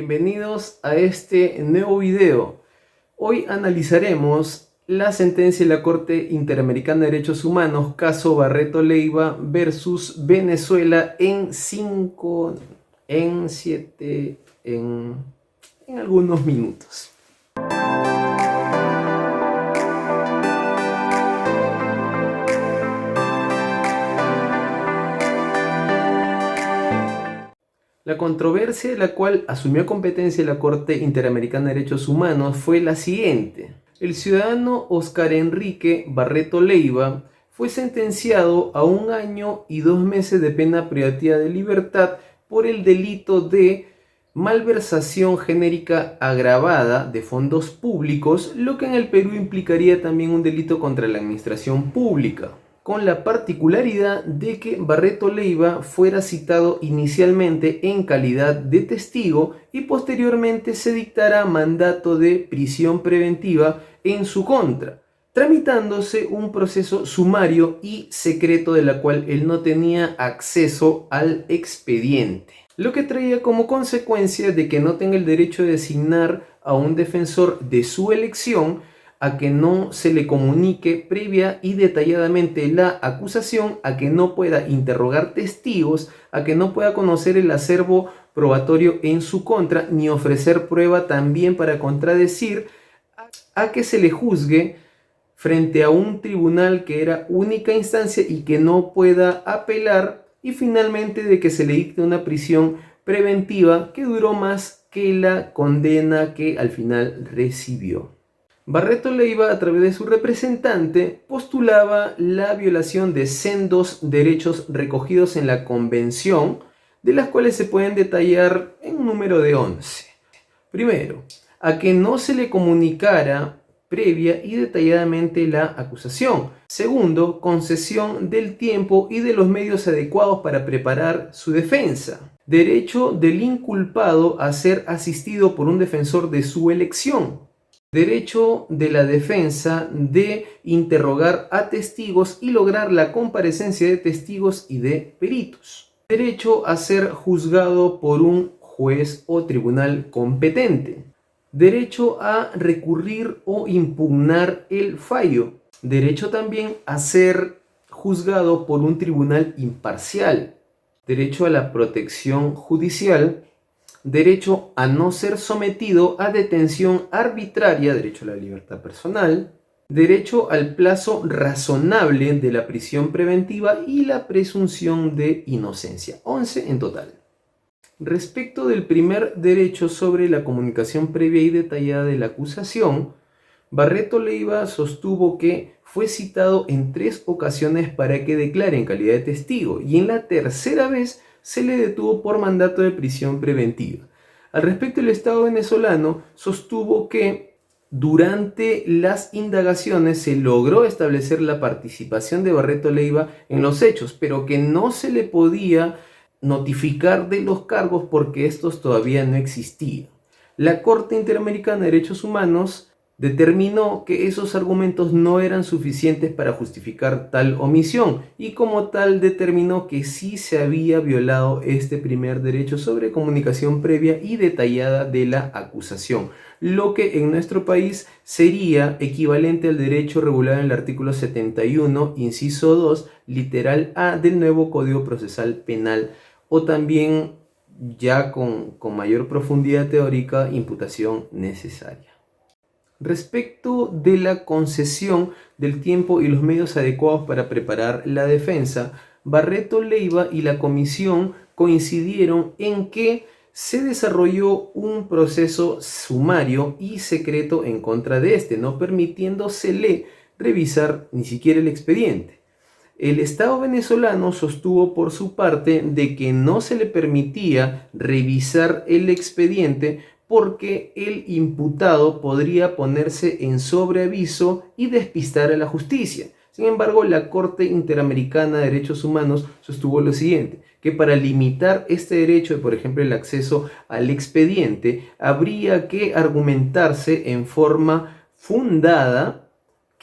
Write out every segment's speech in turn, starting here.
Bienvenidos a este nuevo video. Hoy analizaremos la sentencia de la Corte Interamericana de Derechos Humanos, caso Barreto Leyva versus Venezuela en 5, en 7, en algunos minutos. La controversia de la cual asumió competencia la Corte Interamericana de Derechos Humanos fue la siguiente. El ciudadano Oscar Enrique Barreto Leyva fue sentenciado a 1 año y 2 meses de pena privativa de libertad por el delito de malversación genérica agravada de fondos públicos, lo que en el Perú implicaría también un delito contra la administración pública, con la particularidad de que Barreto Leyva fuera citado inicialmente en calidad de testigo y posteriormente se dictara mandato de prisión preventiva en su contra, tramitándose un proceso sumario y secreto de la cual él no tenía acceso al expediente, lo que traía como consecuencia de que no tenga el derecho de designar a un defensor de su elección, a que no se le comunique previa y detalladamente la acusación, a que no pueda interrogar testigos, a que no pueda conocer el acervo probatorio en su contra, ni ofrecer prueba también para contradecir, a que se le juzgue frente a un tribunal que era única instancia y que no pueda apelar, y finalmente de que se le dicte una prisión preventiva que duró más que la condena que al final recibió. Barreto Leyva, a través de su representante, postulaba la violación de sendos derechos recogidos en la Convención, de las cuales se pueden detallar en un número de 11. Primero, a que no se le comunicara previa y detalladamente la acusación. Segundo, concesión del tiempo y de los medios adecuados para preparar su defensa. Derecho del inculpado a ser asistido por un defensor de su elección. Derecho de la defensa de interrogar a testigos y lograr la comparecencia de testigos y de peritos. Derecho a ser juzgado por un juez o tribunal competente. Derecho a recurrir o impugnar el fallo. Derecho también a ser juzgado por un tribunal imparcial. Derecho a la protección judicial. Derecho a no ser sometido a detención arbitraria, derecho a la libertad personal, derecho al plazo razonable de la prisión preventiva y la presunción de inocencia. 11 en total. Respecto del primer derecho sobre la comunicación previa y detallada de la acusación, Barreto Leyva sostuvo que fue citado en 3 ocasiones para que declare en calidad de testigo y en la tercera vez se le detuvo por mandato de prisión preventiva. Al respecto, el Estado venezolano sostuvo que durante las indagaciones se logró establecer la participación de Barreto Leyva en los hechos, pero que no se le podía notificar de los cargos porque estos todavía no existían. La Corte Interamericana de Derechos Humanos determinó que esos argumentos no eran suficientes para justificar tal omisión y como tal determinó que sí se había violado este primer derecho sobre comunicación previa y detallada de la acusación, lo que en nuestro país sería equivalente al derecho regulado en el artículo 71, inciso 2, literal A del nuevo Código Procesal Penal, o también ya con mayor profundidad teórica, imputación necesaria. Respecto de la concesión del tiempo y los medios adecuados para preparar la defensa, Barreto Leyva y la comisión coincidieron en que se desarrolló un proceso sumario y secreto en contra de este, no permitiéndosele revisar ni siquiera el expediente. El Estado venezolano sostuvo por su parte de que no se le permitía revisar el expediente porque el imputado podría ponerse en sobreaviso y despistar a la justicia. Sin embargo, la Corte Interamericana de Derechos Humanos sostuvo lo siguiente, que para limitar este derecho, por ejemplo, el acceso al expediente, habría que argumentarse en forma fundada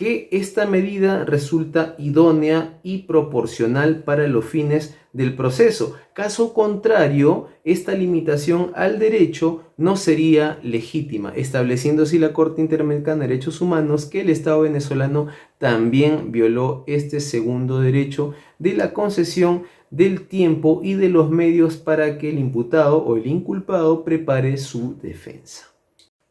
que esta medida resulta idónea y proporcional para los fines del proceso. Caso contrario, esta limitación al derecho no sería legítima, estableciendo así la Corte Interamericana de Derechos Humanos que el Estado venezolano también violó este segundo derecho de la concesión del tiempo y de los medios para que el imputado o el inculpado prepare su defensa.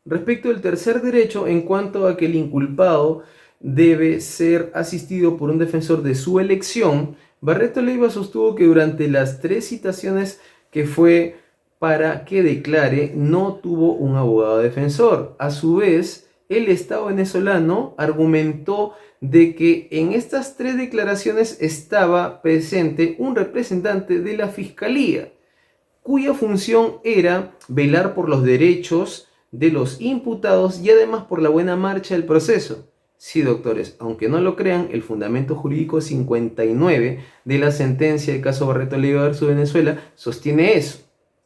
Respecto al tercer derecho, en cuanto a que el inculpado debe ser asistido por un defensor de su elección, Barreto Leyva sostuvo que durante las 3 citaciones que fue para que declare, no tuvo un abogado defensor. A su vez, el Estado venezolano argumentó de que en estas 3 declaraciones estaba presente un representante de la Fiscalía, cuya función era velar por los derechos de los imputados y además por la buena marcha del proceso. Sí, doctores, aunque no lo crean, el fundamento jurídico 59 de la sentencia del caso Barreto Leyva versus Venezuela sostiene eso.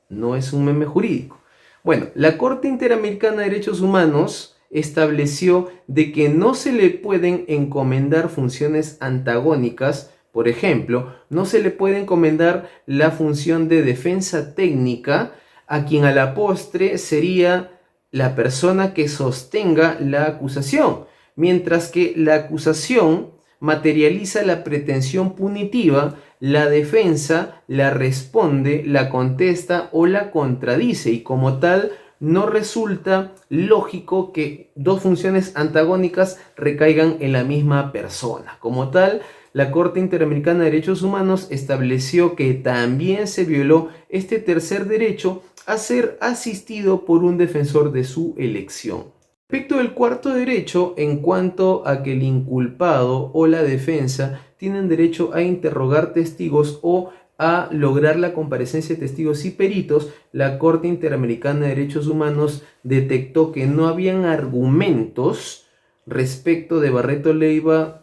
No es un meme jurídico. Bueno, la Corte Interamericana de Derechos Humanos estableció de que no se le pueden encomendar funciones antagónicas. Por ejemplo, no se le puede encomendar la función de defensa técnica a quien a la postre sería la persona que sostenga la acusación, mientras que la acusación materializa la pretensión punitiva, la defensa la responde, la contesta o la contradice, y como tal no resulta lógico que 2 funciones antagónicas recaigan en la misma persona. Como tal, la Corte Interamericana de Derechos Humanos estableció que también se violó este tercer derecho a ser asistido por un defensor de su elección. Respecto del cuarto derecho, en cuanto a que el inculpado o la defensa tienen derecho a interrogar testigos o a lograr la comparecencia de testigos y peritos, la Corte Interamericana de Derechos Humanos detectó que no habían argumentos respecto de Barreto Leyva,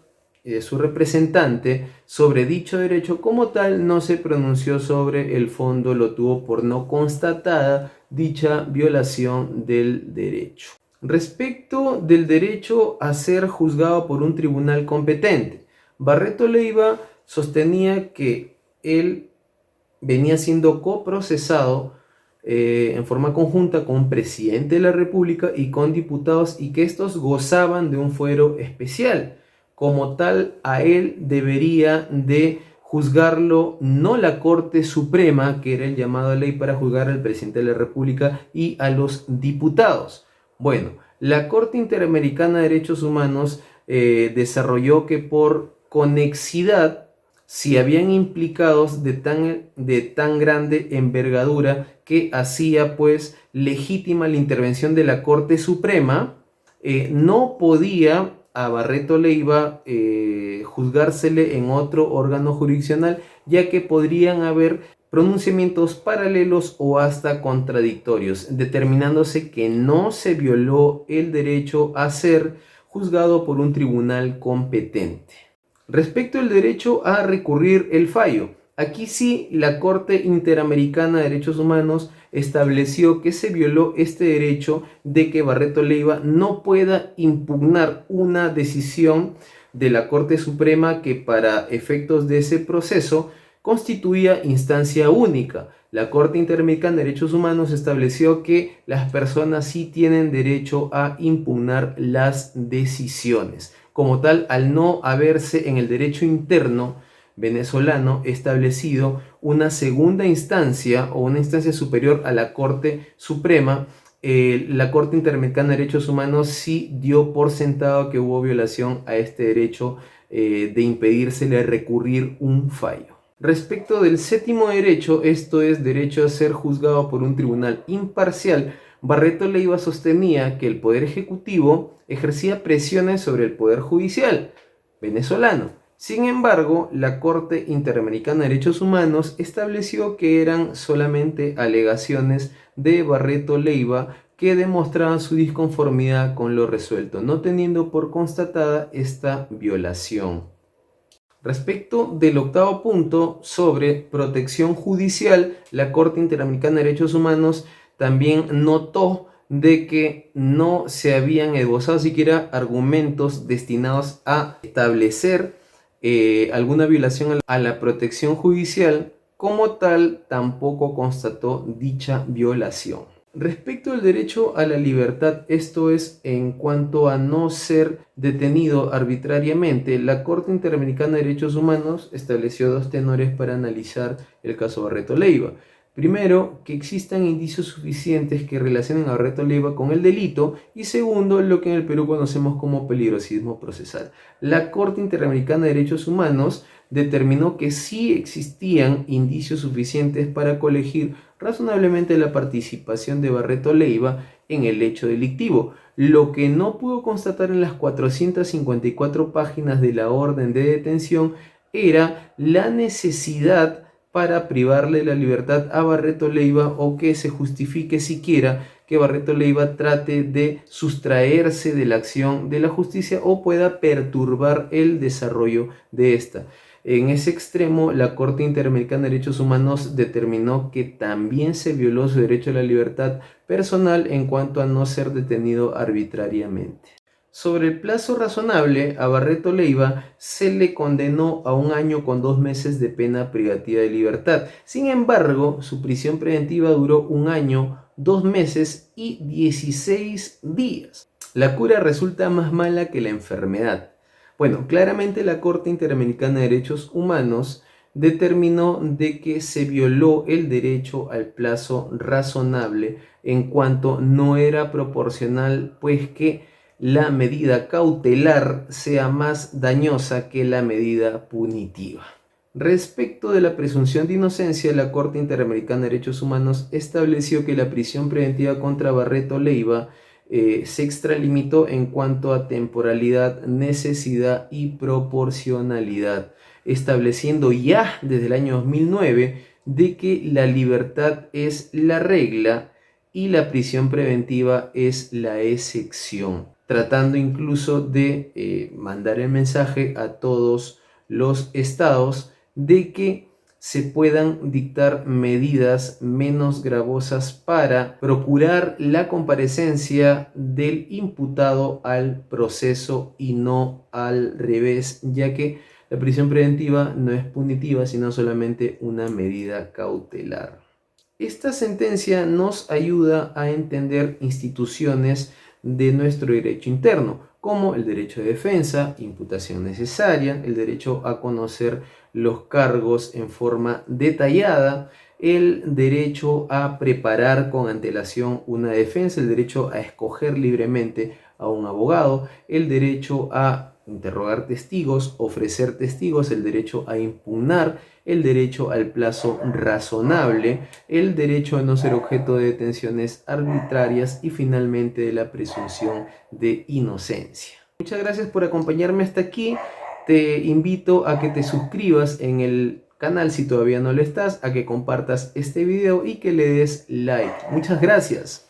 su representante, sobre dicho derecho. Como tal, no se pronunció sobre el fondo, lo tuvo por no constatada dicha violación del derecho. Respecto del derecho a ser juzgado por un tribunal competente, Barreto Leyva sostenía que él venía siendo coprocesado en forma conjunta con un presidente de la República y con diputados, y que estos gozaban de un fuero especial. Como tal, a él debería de juzgarlo no la Corte Suprema, que era el llamado a ley para juzgar al presidente de la República y a los diputados. Bueno, la Corte Interamericana de Derechos Humanos desarrolló que por conexidad, si habían implicados de tan grande envergadura que hacía pues legítima la intervención de la Corte Suprema, no podía a Barreto Leyva juzgársele en otro órgano jurisdiccional, ya que podrían haber pronunciamientos paralelos o hasta contradictorios, determinándose que no se violó el derecho a ser juzgado por un tribunal competente. Respecto al derecho a recurrir el fallo, aquí sí la Corte Interamericana de Derechos Humanos estableció que se violó este derecho de que Barreto Leyva no pueda impugnar una decisión de la Corte Suprema que para efectos de ese proceso constituía instancia única. La Corte Interamericana de Derechos Humanos estableció que las personas sí tienen derecho a impugnar las decisiones. Como tal, al no haberse en el derecho interno venezolano establecido una segunda instancia o una instancia superior a la Corte Suprema, la Corte Interamericana de Derechos Humanos sí dio por sentado que hubo violación a este derecho de impedírsele recurrir un fallo. Respecto del séptimo derecho, esto es derecho a ser juzgado por un tribunal imparcial, Barreto Leyva sostenía que el Poder Ejecutivo ejercía presiones sobre el Poder Judicial venezolano. Sin embargo, la Corte Interamericana de Derechos Humanos estableció que eran solamente alegaciones de Barreto Leyva que demostraban su disconformidad con lo resuelto, no teniendo por constatada esta violación. Respecto del octavo punto sobre protección judicial, la Corte Interamericana de Derechos Humanos también notó de que no se habían esbozado siquiera argumentos destinados a establecer alguna violación a la protección judicial. Como tal, tampoco constató dicha violación. Respecto al derecho a la libertad, esto es en cuanto a no ser detenido arbitrariamente, la Corte Interamericana de Derechos Humanos estableció dos tenores para analizar el caso Barreto Leyva. Primero, que existan indicios suficientes que relacionen a Barreto Leyva con el delito, y segundo, lo que en el Perú conocemos como peligrosismo procesal. La Corte Interamericana de Derechos Humanos determinó que sí existían indicios suficientes para colegir razonablemente la participación de Barreto Leyva en el hecho delictivo. Lo que no pudo constatar en las 454 páginas de la orden de detención era la necesidad para privarle la libertad a Barreto Leyva, o que se justifique siquiera que Barreto Leyva trate de sustraerse de la acción de la justicia o pueda perturbar el desarrollo de esta. En ese extremo, la Corte Interamericana de Derechos Humanos determinó que también se violó su derecho a la libertad personal en cuanto a no ser detenido arbitrariamente. Sobre el plazo razonable, a Barreto Leyva se le condenó a 1 año con 2 meses de pena privativa de libertad. Sin embargo, su prisión preventiva duró 1 año, 2 meses y 16 días. La cura resulta más mala que la enfermedad. Bueno, claramente la Corte Interamericana de Derechos Humanos determinó de que se violó el derecho al plazo razonable en cuanto no era proporcional, pues que la medida cautelar sea más dañosa que la medida punitiva. Respecto de la presunción de inocencia, la Corte Interamericana de Derechos Humanos estableció que la prisión preventiva contra Barreto Leyva se extralimitó en cuanto a temporalidad, necesidad y proporcionalidad, estableciendo ya desde el año 2009 de que la libertad es la regla y la prisión preventiva es la excepción, tratando incluso de mandar el mensaje a todos los estados de que se puedan dictar medidas menos gravosas para procurar la comparecencia del imputado al proceso y no al revés, ya que la prisión preventiva no es punitiva, sino solamente una medida cautelar. Esta sentencia nos ayuda a entender instituciones de nuestro derecho interno, como el derecho de defensa, imputación necesaria, el derecho a conocer los cargos en forma detallada, el derecho a preparar con antelación una defensa, el derecho a escoger libremente a un abogado, el derecho a interrogar testigos, ofrecer testigos, el derecho a impugnar, el derecho al plazo razonable, el derecho a no ser objeto de detenciones arbitrarias y finalmente de la presunción de inocencia. Muchas gracias por acompañarme hasta aquí. Te invito a que te suscribas en el canal si todavía no lo estás, a que compartas este video y que le des like. Muchas gracias.